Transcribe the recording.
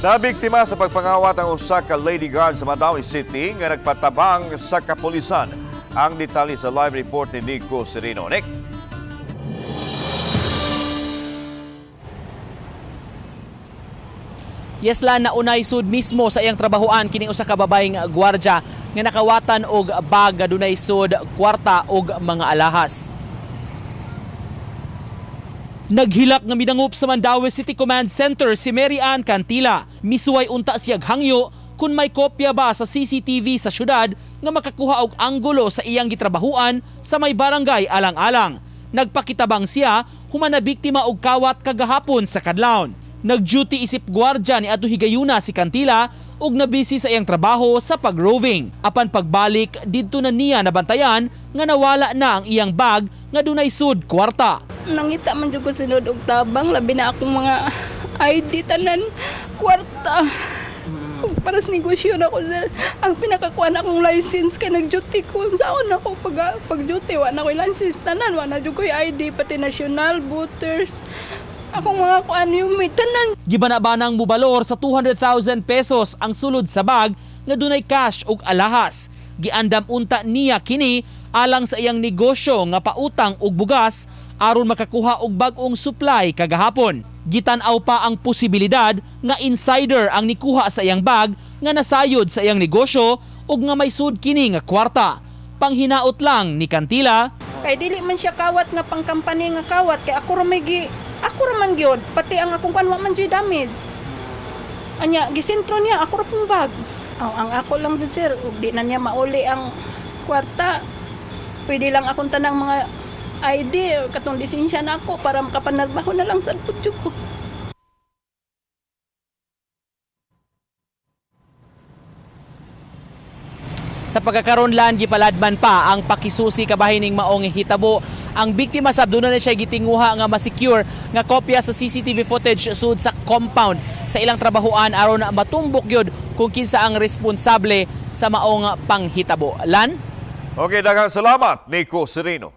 Nabiktima sa pagpangawat ang usa ka lady guard sa Mandaue City nga nagpatabang sa kapulisan. Ang detalye sa live report ni Nico Sereno. Nick. Yeslan na unay sud mismo sa iyang trabahoan kining usa ka babaeng gwardya nga nakawatan og bag nga dunay sud kwarta og mga alahas. Naghilak nga midangup sa Mandaue City Command Center si Mary Ann Cantila. Misuway unta siyag hangyo kung may kopya ba sa CCTV sa syudad nga makakuha og anggulo sa iyang gitrabahuan sa may barangay Alang-Alang. Nagpakitabang siya human na biktima og kawat kagahapon sa kadlawon. Nag-duty isip gwardya ni adto higayuna si Cantila ug nabisi sa iyang trabaho sa pag-roving. Apan pagbalik didto na niya nabantayan nga nawala na ang iyang bag nga dunay sud kwarta. Nangita man jud ko sunod og tabang labi na akong mga ID tanan kwarta. Para sa negosyo na ko sir. Ang pinakakuha na akong license kay nag-duty ko. Saan ako pag-duty wa na ko license tanan wa na jud ko ID pati national voters. Akong mga kuan yung may tanan. Gibana-banang mubalor sa 200,000 pesos ang sulod sa bag nga dunay cash ug alahas. Giandam unta niya kini alang sa iyang negosyo nga pautang og bugas aron makakuha og bag-ong supply kagahapon. Gitan-aw pa ang posibilidad nga insider ang nikuha sa iyang bag nga nasayod sa iyang negosyo ug nga may sud kini nga kwarta. Panghinaot lang ni Cantila. Kay dili man siya kawat nga pangkampanya nga kawat kay ako ra man gyud pati ang akong kuan wa man gyud damage. Anya gisentro niya ako ra pong bag. Ang ako lang jud sir ug di na niya mauli ang kwarta. Pwede lang akong tanang mga ID katong lisensya na ako para makapanarbaho na lang sa putyo ko. Sa pagkakaroon lan gipaladman pa ang pakisusi kabahin ning maong hitabo. Ang biktima sab doon na siya gitinguha nga ma-secure nga kopya sa CCTV footage sud sa compound sa ilang trabahoan aron matumbok gyud kung kinsa ang responsable sa maong panghitabo. Lan? Okay, daghang salamat, Nico Sereno.